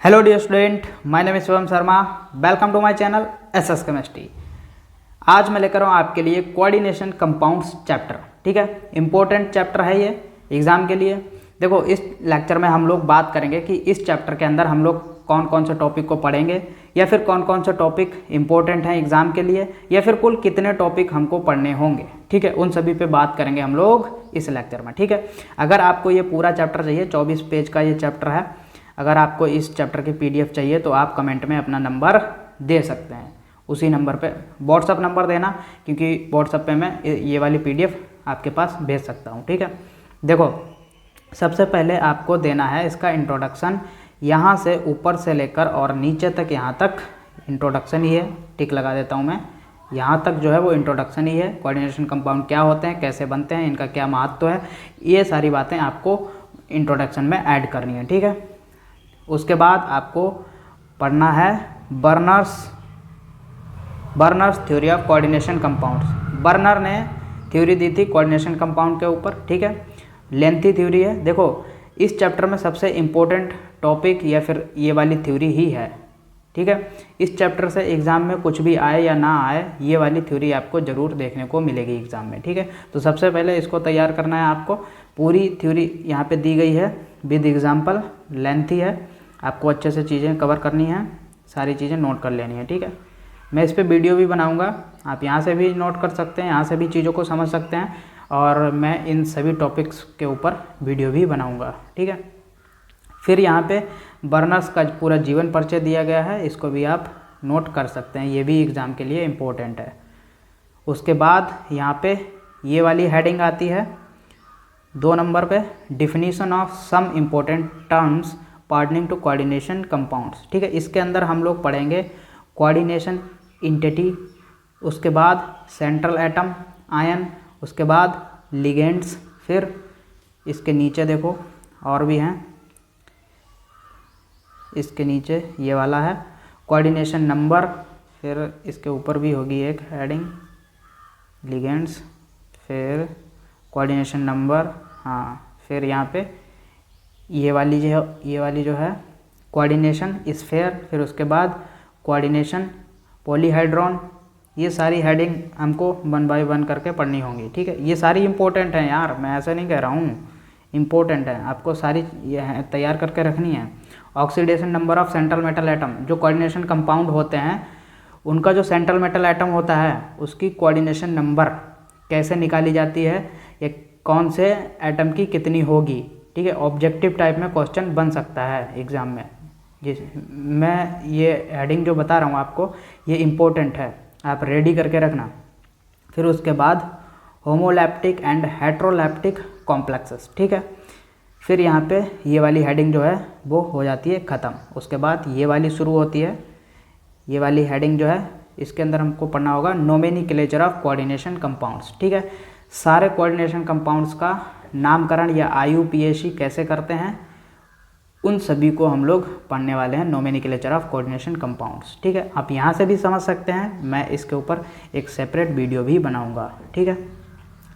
Hello dear student, my name is Shivam Sharma. Welcome to my channel SS chemistry. आज मैं लेकर हूँ आपके लिए कोऑर्डिनेशन कंपाउंड्स चैप्टर। ठीक है, इंपॉर्टेंट चैप्टर है ये एग्जाम के लिए। देखो, इस लेक्चर में हम लोग बात करेंगे कि इस चैप्टर के अंदर हम लोग कौन कौन से टॉपिक को पढ़ेंगे, या फिर कौन कौन से टॉपिक इंपॉर्टेंट हैं एग्जाम के लिए, या फिर कुल कितने टॉपिक हमको पढ़ने होंगे। ठीक है, उन सभी पे बात करेंगे हम लोग इस लेक्चर में। ठीक है, अगर आपको ये पूरा चैप्टर चाहिए, 24 पेज का ये चैप्टर है, अगर आपको इस चैप्टर की पीडीएफ चाहिए तो आप कमेंट में अपना नंबर दे सकते हैं। उसी नंबर पे व्हाट्सअप नंबर देना, क्योंकि व्हाट्सअप पे मैं ये वाली पीडीएफ आपके पास भेज सकता हूँ। ठीक है, देखो सबसे पहले आपको देना है इसका इंट्रोडक्शन। यहाँ से ऊपर से लेकर और नीचे तक, यहाँ तक इंट्रोडक्शन ही है। टिक लगा देता हूँ मैं। यहाँ तक जो है वो इंट्रोडक्शन ही है। कोऑर्डिनेशन कंपाउंड क्या होते हैं, कैसे बनते हैं, इनका क्या महत्व है, ये सारी बातें आपको इंट्रोडक्शन में ऐड करनी है। ठीक है, उसके बाद आपको पढ़ना है Werner's theory of coordination compounds. Werner ने थ्योरी दी थी कोऑर्डिनेशन कंपाउंड के ऊपर। ठीक है, लेंथी थ्योरी है। देखो, इस चैप्टर में सबसे इम्पोर्टेंट टॉपिक या फिर ये वाली थ्योरी ही है। ठीक है, इस चैप्टर से एग्ज़ाम में कुछ भी आए या ना आए, ये वाली थ्योरी आपको ज़रूर देखने को मिलेगी एग्ज़ाम में। ठीक है, तो सबसे पहले इसको तैयार करना है आपको। पूरी थ्योरी यहाँ पे दी गई है विद एग्जाम्पल, लेंथी है, आपको अच्छे से चीज़ें कवर करनी है, सारी चीज़ें नोट कर लेनी है। ठीक है, मैं इस पर वीडियो भी बनाऊँगा, आप यहाँ से भी नोट कर सकते हैं, यहाँ से भी चीज़ों को समझ सकते हैं, और मैं इन सभी टॉपिक्स के ऊपर वीडियो भी बनाऊँगा। ठीक है, फिर यहाँ पे बर्नर्स का पूरा जीवन परिचय दिया गया है, इसको भी आप नोट कर सकते हैं, ये भी एग्ज़ाम के लिए इम्पोर्टेंट है। उसके बाद यहाँ पे ये वाली हेडिंग आती है 2 नंबर पे, definition of some important terms pertaining to coordination compounds. ठीक है, इसके अंदर हम लोग पढ़ेंगे कोऑर्डिनेशन इंटिटी, उसके बाद सेंट्रल एटम आयन, उसके बाद लिगेंड्स, फिर इसके नीचे देखो और भी हैं, इसके नीचे ये वाला है कोऑर्डिनेशन नंबर, फिर इसके ऊपर भी होगी एक हेडिंग लिगेंड्स, फिर कोऑर्डिनेशन नंबर, हाँ, फिर यहाँ पे ये वाली जो है कोऑर्डिनेशन स्फेयर, फिर उसके बाद कोऑर्डिनेशन पॉलीहाइड्रॉन। ये सारी हेडिंग हमको 1 बाय 1 करके पढ़नी होंगी। ठीक है, ये सारी इंपॉर्टेंट हैं यार, मैं ऐसा नहीं कह रहा हूँ, इंपॉर्टेंट है, आपको सारी ये तैयार करके रखनी है। Oxidation number of central metal atom, जो कोऑर्डिनेशन कंपाउंड होते हैं उनका जो सेंट्रल मेटल एटम होता है उसकी कोऑर्डिनेशन नंबर कैसे निकाली जाती है, या कौन से एटम की कितनी होगी। ठीक है, ऑब्जेक्टिव टाइप में क्वेश्चन बन सकता है एग्ज़ाम में। जिस मैं ये हेडिंग जो बता रहा हूँ आपको, ये इम्पोर्टेंट है, आप रेडी करके रखना। फिर उसके बाद होमोलैप्टिक एंड हेट्रोलैप्टिक कॉम्प्लेक्सेस। ठीक है, फिर यहाँ पे ये वाली हेडिंग जो है वो हो जाती है ख़त्म। उसके बाद ये वाली शुरू होती है, ये वाली हेडिंग जो है इसके अंदर हमको पढ़ना होगा नोमेनक्लेचर ऑफ कोऑर्डिनेशन कंपाउंड्स। ठीक है, सारे कोऑर्डिनेशन कंपाउंड्स का नामकरण या IUPAC कैसे करते हैं, उन सभी को हम लोग पढ़ने वाले हैं, नोमेनक्लेचर ऑफ कोऑर्डिनेशन कंपाउंड्स। ठीक है, आप यहाँ से भी समझ सकते हैं, मैं इसके ऊपर एक सेपरेट वीडियो भी बनाऊँगा। ठीक है,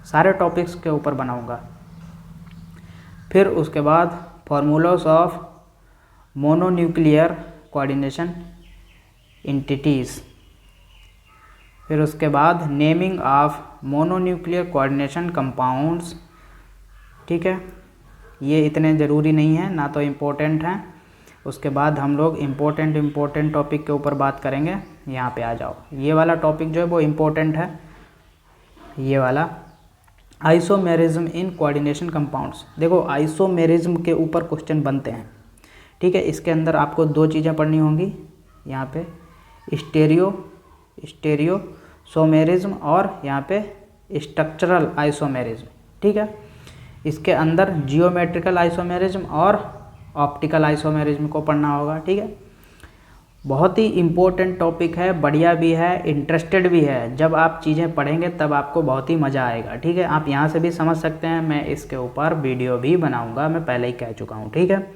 सारे टॉपिक्स के ऊपर बनाऊँगा। फिर उसके बाद formulas of mononuclear coordination entities, फिर उसके बाद naming of mononuclear coordination compounds. ठीक है, ये इतने ज़रूरी नहीं है, ना तो इम्पोर्टेंट हैं। उसके बाद हम लोग इम्पोर्टेंट टॉपिक के ऊपर बात करेंगे। यहाँ पे आ जाओ, ये वाला टॉपिक जो है वो इम्पोर्टेंट है, ये वाला आइसोमेरिज्म इन कोऑर्डिनेशन कंपाउंड्स। देखो, आइसोमेरिज्म के ऊपर क्वेश्चन बनते हैं। ठीक है, इसके अंदर आपको 2 चीज़ें पढ़नी होंगी, यहाँ पे स्टेरियोसोमेरिज्म और यहाँ पे स्ट्रक्चरल आइसोमेरिज्म। ठीक है, इसके अंदर जियोमेट्रिकल आइसोमेरिज्म और ऑप्टिकल आइसोमेरिज्म को पढ़ना होगा। ठीक है, बहुत ही इम्पोर्टेंट टॉपिक है, बढ़िया भी है, इंटरेस्टेड भी है। जब आप चीज़ें पढ़ेंगे तब आपको बहुत ही मज़ा आएगा। ठीक है, आप यहाँ से भी समझ सकते हैं, मैं इसके ऊपर वीडियो भी बनाऊँगा, मैं पहले ही कह चुका हूँ। ठीक है,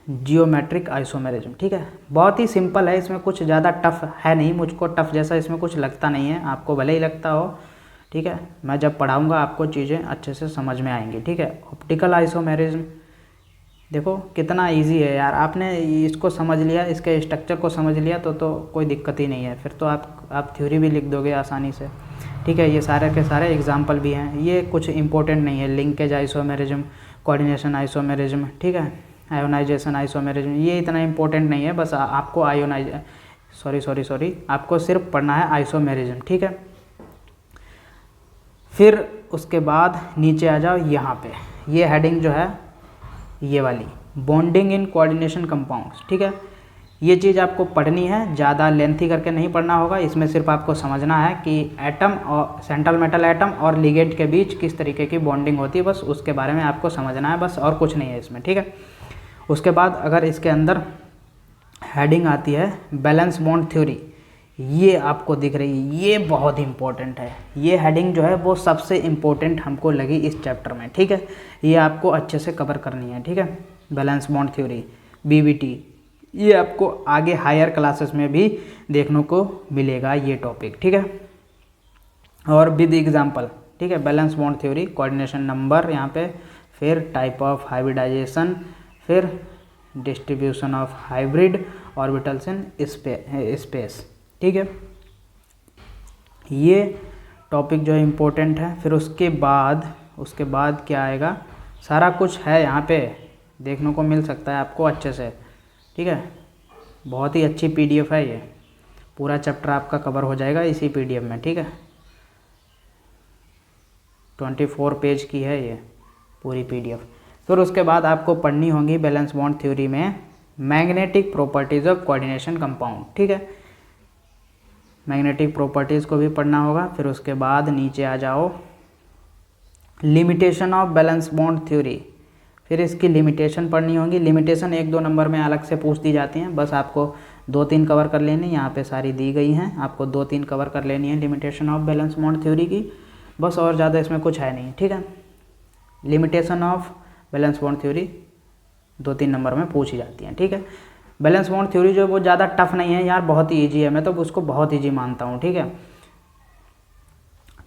जियोमेट्रिक आइसोमेरिज्म। ठीक है, बहुत ही सिंपल है, इसमें कुछ ज़्यादा टफ है नहीं, मुझको टफ जैसा इसमें कुछ लगता नहीं है, आपको भले ही लगता हो। ठीक है, मैं जब पढ़ाऊँगा आपको चीज़ें अच्छे से समझ में आएंगी। ठीक है, ऑप्टिकल आइसोमेरिज्म देखो कितना इजी है यार, आपने इसको समझ लिया, इसके स्ट्रक्चर को समझ लिया तो कोई दिक्कत ही नहीं है, फिर तो आप थ्योरी भी लिख दोगे आसानी से। ठीक है, ये सारे के सारे एग्जाम्पल भी हैं, ये कुछ इंपॉर्टेंट नहीं है। लिंकेज आइसोमेरिज्म, कोऑर्डिनेशन आइसोमेरिज्म, ठीक है, आयोनाइजेशन आइसोमेरिज्म, ये इतना इंपॉर्टेंट नहीं है। बस आपको आपको सिर्फ पढ़ना है आइसोमेरिज्म। ठीक है, फिर उसके बाद नीचे आ जाओ, यहाँ पे ये हेडिंग जो है ये वाली, बॉन्डिंग इन कोऑर्डिनेशन कंपाउंड्स। ठीक है, ये चीज़ आपको पढ़नी है, ज़्यादा लेंथी करके नहीं पढ़ना होगा। इसमें सिर्फ आपको समझना है कि एटम और सेंट्रल मेटल एटम और लिगेंड के बीच किस तरीके की बॉन्डिंग होती है, बस उसके बारे में आपको समझना है, बस और कुछ नहीं है इसमें। ठीक है, उसके बाद अगर इसके अंदर हेडिंग आती है बैलेंस बॉन्ड थ्योरी, ये आपको दिख रही है, ये बहुत इंपॉर्टेंट है। ये हेडिंग जो है वो सबसे इम्पोर्टेंट हमको लगी इस चैप्टर में। ठीक है, ये आपको अच्छे से कवर करनी है। ठीक है, बैलेंस बॉन्ड थ्योरी, बीबीटी, ये आपको आगे हायर क्लासेस में भी देखने को मिलेगा ये टॉपिक। ठीक है, और विद एग्जांपल। ठीक है, valence bond theory, coordination number यहाँ पे, फिर टाइप ऑफ हाइब्रिडाइजेशन, फिर distribution of hybrid orbitals in space. ठीक है, ये टॉपिक जो है इम्पोर्टेंट है। फिर उसके बाद क्या आएगा, सारा कुछ है यहाँ पे देखने को मिल सकता है आपको अच्छे से। ठीक है, बहुत ही अच्छी पीडीएफ है ये, पूरा चैप्टर आपका कवर हो जाएगा इसी पीडीएफ में। ठीक है, 24 पेज की है ये पूरी पीडीएफ। फिर उसके बाद आपको पढ़नी होगी बैलेंस बॉन्ड थ्योरी में magnetic properties of coordination compound. ठीक है, मैग्नेटिक प्रॉपर्टीज़ को भी पढ़ना होगा। फिर उसके बाद नीचे आ जाओ, limitation of valence bond theory, फिर इसकी लिमिटेशन पढ़नी होगी। लिमिटेशन 1-2 नंबर में अलग से पूछ दी जाती हैं, बस आपको 2-3 कवर कर लेनी, यहाँ पे सारी दी गई हैं, आपको 2-3 कवर कर लेनी है limitation of valence bond theory की, बस, और ज़्यादा इसमें कुछ है नहीं। ठीक है, limitation of valence bond theory 2-3 number में पूछी जाती हैं। ठीक है, बैलेंस बॉन्ड थ्योरी जो है वो ज़्यादा टफ नहीं है यार, बहुत ही ईजी है, मैं तो उसको बहुत ईजी मानता हूँ। ठीक है,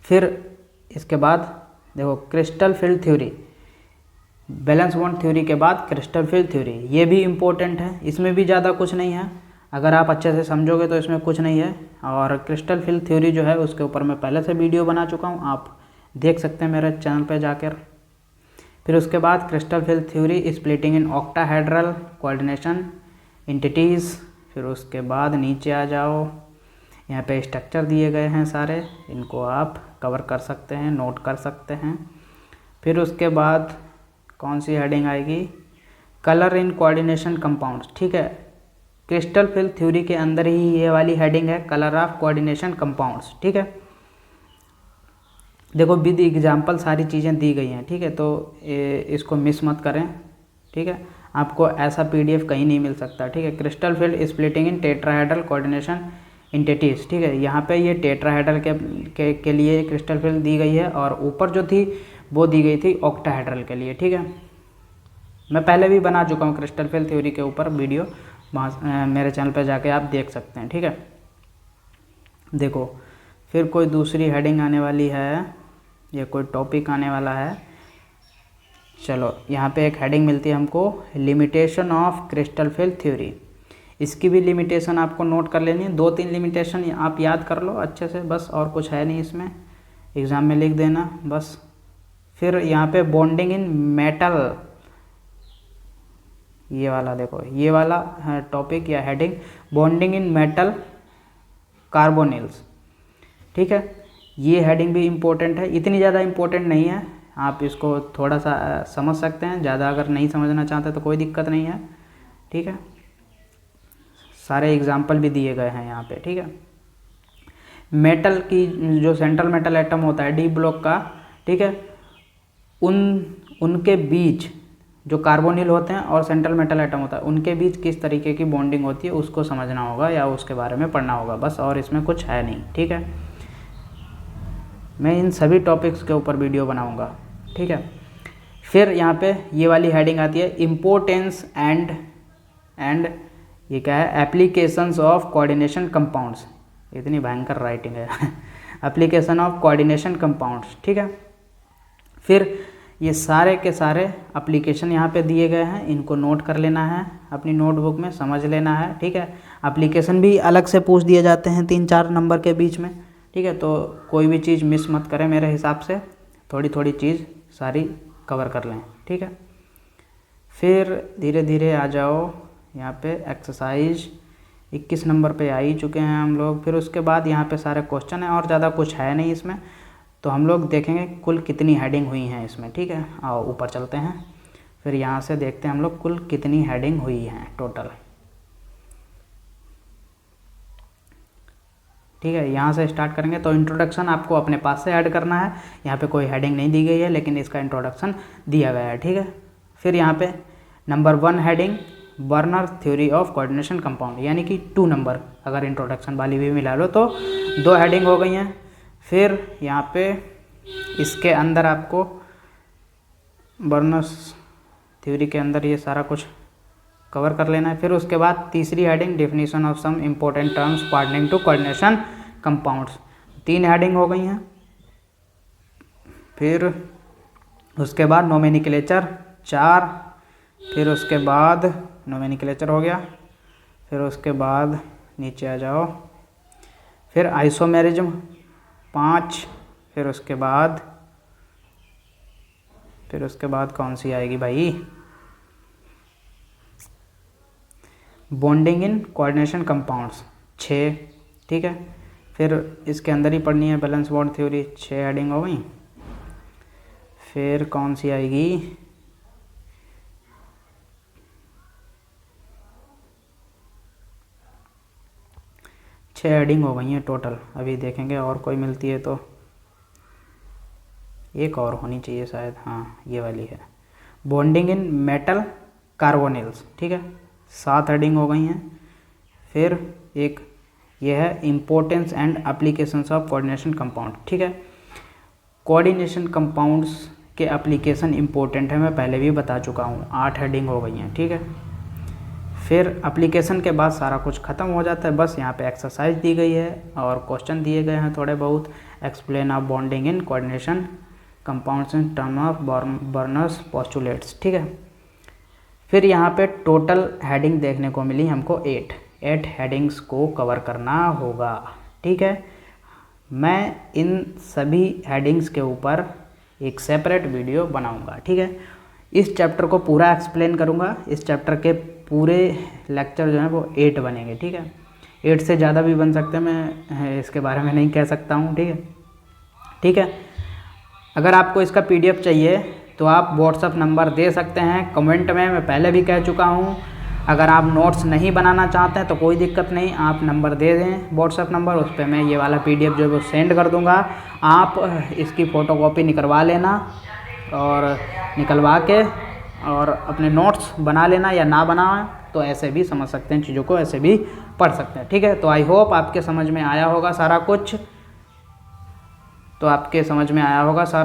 फिर इसके बाद देखो crystal field theory, valence bond theory के बाद क्रिस्टल फील्ड थ्योरी, ये भी इम्पोर्टेंट है, इसमें भी ज़्यादा कुछ नहीं है, अगर आप अच्छे से समझोगे तो इसमें कुछ नहीं है। और क्रिस्टल फील्ड थ्योरी जो है उसके ऊपर मैं पहले से वीडियो बना चुका हूँ, आप देख सकते हैं मेरे चैनल पर जाकर। फिर उसके बाद crystal field theory splitting in octahedral coordination entities. फिर उसके बाद नीचे आ जाओ, यहाँ पे स्ट्रक्चर दिए गए हैं सारे, इनको आप कवर कर सकते हैं, नोट कर सकते हैं। फिर उसके बाद कौन सी हेडिंग आएगी, कलर इन कोऑर्डिनेशन कंपाउंड्स। ठीक है, क्रिस्टल फील्ड थ्योरी के अंदर ही ये वाली हेडिंग है, कलर ऑफ कोऑर्डिनेशन कंपाउंड्स। ठीक है, देखो विद एग्जाम्पल सारी चीज़ें दी गई हैं। ठीक है, तो इसको मिस मत करें। ठीक है, आपको ऐसा पीडीएफ कहीं नहीं मिल सकता। ठीक है, क्रिस्टल फील्ड स्प्लिटिंग इन टेट्राहेड्रल कोऑर्डिनेशन एंटिटीज़। ठीक है, यहाँ पे ये टेट्राहेड्रल के लिए क्रिस्टल फील्ड दी गई है, और ऊपर जो थी वो दी गई थी ऑक्टाहेड्रल के लिए। ठीक है, मैं पहले भी बना चुका हूँ क्रिस्टल फील्ड थ्योरी के ऊपर वीडियो, वहाँ मेरे चैनल पे जाके आप देख सकते हैं। ठीक है, देखो फिर कोई दूसरी हेडिंग आने वाली है या कोई टॉपिक आने वाला है। चलो, यहाँ पे एक हेडिंग मिलती है हमको, limitation of crystal field theory, इसकी भी लिमिटेशन आपको नोट कर लेनी है, 2-3 लिमिटेशन आप याद कर लो अच्छे से, बस, और कुछ है नहीं इसमें, एग्ज़ाम में लिख देना बस। फिर यहाँ पे बॉन्डिंग इन मेटल, ये वाला देखो, ये वाला टॉपिक या heading, bonding in metal carbonyls. ठीक है, ये हेडिंग भी इम्पोर्टेंट है, इतनी ज़्यादा इम्पोर्टेंट नहीं है, आप इसको थोड़ा सा समझ सकते हैं, ज़्यादा अगर नहीं समझना चाहते तो कोई दिक्कत नहीं है। ठीक है, सारे एग्जाम्पल भी दिए गए हैं यहाँ पे। ठीक है, मेटल की जो सेंट्रल मेटल एटम होता है डी ब्लॉक का, ठीक है, उनके बीच जो कार्बोनिल होते हैं और सेंट्रल मेटल एटम होता है, उनके बीच किस तरीके की बॉन्डिंग होती है उसको समझना होगा या उसके बारे में पढ़ना होगा, बस, और इसमें कुछ है नहीं। ठीक है, मैं इन सभी टॉपिक्स के ऊपर वीडियो बनाऊंगा। ठीक है, फिर यहाँ पे ये वाली हेडिंग आती है इम्पोर्टेंस एंड ये क्या है, एप्लीकेशंस ऑफ कोऑर्डिनेशन कंपाउंड्स, इतनी भयंकर राइटिंग है एप्लीकेशन ऑफ कोऑर्डिनेशन कंपाउंड्स। ठीक है, फिर ये सारे के सारे एप्लीकेशन यहाँ पे दिए गए हैं, इनको नोट कर लेना है, अपनी नोटबुक में समझ लेना है, ठीक है। एप्लीकेशन भी अलग से पूछ दिए जाते हैं 3-4 नंबर के बीच में, ठीक है। तो कोई भी चीज़ मिस मत करें, मेरे हिसाब से थोड़ी थोड़ी चीज़ सारी कवर कर लें, ठीक है। फिर धीरे धीरे आ जाओ यहाँ पे एक्सरसाइज 21 नंबर पे आ ही चुके हैं हम लोग। फिर उसके बाद यहाँ पे सारे क्वेश्चन हैं और ज़्यादा कुछ है नहीं इसमें, तो हम लोग देखेंगे कुल कितनी हेडिंग हुई हैं इसमें, ठीक है। आओ ऊपर चलते हैं, फिर यहाँ से देखते हैं हम लोग कुल कितनी हेडिंग हुई हैं टोटल, ठीक है। यहाँ से स्टार्ट करेंगे। तो इंट्रोडक्शन आपको अपने पास से ऐड करना है, यहाँ पे कोई हेडिंग नहीं दी गई है लेकिन इसका इंट्रोडक्शन दिया गया है, ठीक है। फिर यहाँ पे number 1 heading burner theory of coordination compound, यानी कि 2 नंबर, अगर इंट्रोडक्शन वाली भी मिला लो तो 2 हेडिंग हो गई हैं। फिर यहाँ पे इसके अंदर आपको बर्नर्स थ्योरी के अंदर ये सारा कुछ कवर कर लेना है। फिर उसके बाद तीसरी heading definition of some important terms pertaining to coordination compounds, 3 heading हो गई हैं। फिर उसके बाद नोमेनक्लेचर 4, फिर उसके बाद नोमेनक्लेचर हो गया। फिर उसके बाद नीचे आ जाओ, फिर आइसोमेरिज्म 5, फिर उसके बाद कौन सी आएगी भाई, बॉन्डिंग इन कोऑर्डिनेशन कंपाउंड्स 6, ठीक है। फिर इसके अंदर ही पढ़नी है बैलेंस बॉन्ड थ्योरी, 6 हेडिंग हो गई। फिर कौन सी आएगी, छः हेडिंग हो गई हैं टोटल। अभी देखेंगे और कोई मिलती है तो, एक और होनी चाहिए शायद, हाँ ये वाली है, बॉन्डिंग इन मेटल कार्बोनिल्स, ठीक है, 7 हेडिंग हो गई हैं। फिर एक ये है importance and applications of coordination compound, ठीक है। कोऑर्डिनेशन कंपाउंड्स के एप्लीकेशन इम्पोर्टेंट है, मैं पहले भी बता चुका हूँ, 8 हेडिंग हो गई हैं, ठीक है। फिर एप्लीकेशन के बाद सारा कुछ ख़त्म हो जाता है, बस यहाँ पे एक्सरसाइज दी गई है और क्वेश्चन दिए गए हैं थोड़े बहुत। Explain of bonding in coordination compounds in term of Werner's postulates, ठीक है। फिर यहाँ पे टोटल हेडिंग देखने को मिली हमको 8 हेडिंग्स को कवर करना होगा, ठीक है। मैं इन सभी हेडिंग्स के ऊपर एक सेपरेट वीडियो बनाऊंगा, ठीक है। इस चैप्टर को पूरा एक्सप्लेन करूंगा, इस चैप्टर के पूरे लेक्चर जो है वो 8 बनेंगे, ठीक है। 8 से ज़्यादा भी बन सकते हैं, मैं इसके बारे में नहीं कह सकता हूँ, ठीक है, ठीक है। अगर आपको इसका PDF चाहिए तो आप व्हाट्सअप नंबर दे सकते हैं कमेंट में, मैं पहले भी कह चुका हूँ। अगर आप नोट्स नहीं बनाना चाहते हैं तो कोई दिक्कत नहीं, आप नंबर दे दें व्हाट्सअप नंबर, उस पर मैं ये वाला PDF जो है वो सेंड कर दूँगा। आप इसकी फ़ोटोकॉपी निकलवा लेना और निकलवा के और अपने नोट्स बना लेना, या ना बनाएं तो ऐसे भी समझ सकते हैं चीज़ों को, ऐसे भी पढ़ सकते हैं, ठीक है। तो आई होप आपके समझ में आया होगा सारा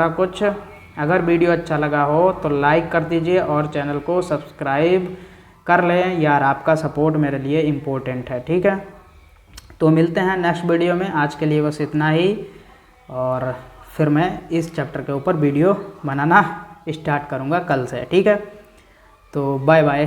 कुछ, अगर वीडियो अच्छा लगा हो तो लाइक कर दीजिए और चैनल को सब्सक्राइब कर लें यार, आपका सपोर्ट मेरे लिए इम्पोर्टेंट है, ठीक है। तो मिलते हैं नेक्स्ट वीडियो में, आज के लिए बस इतना ही, और फिर मैं इस चैप्टर के ऊपर वीडियो बनाना स्टार्ट करूँगा कल से, ठीक है। तो बाय बाय।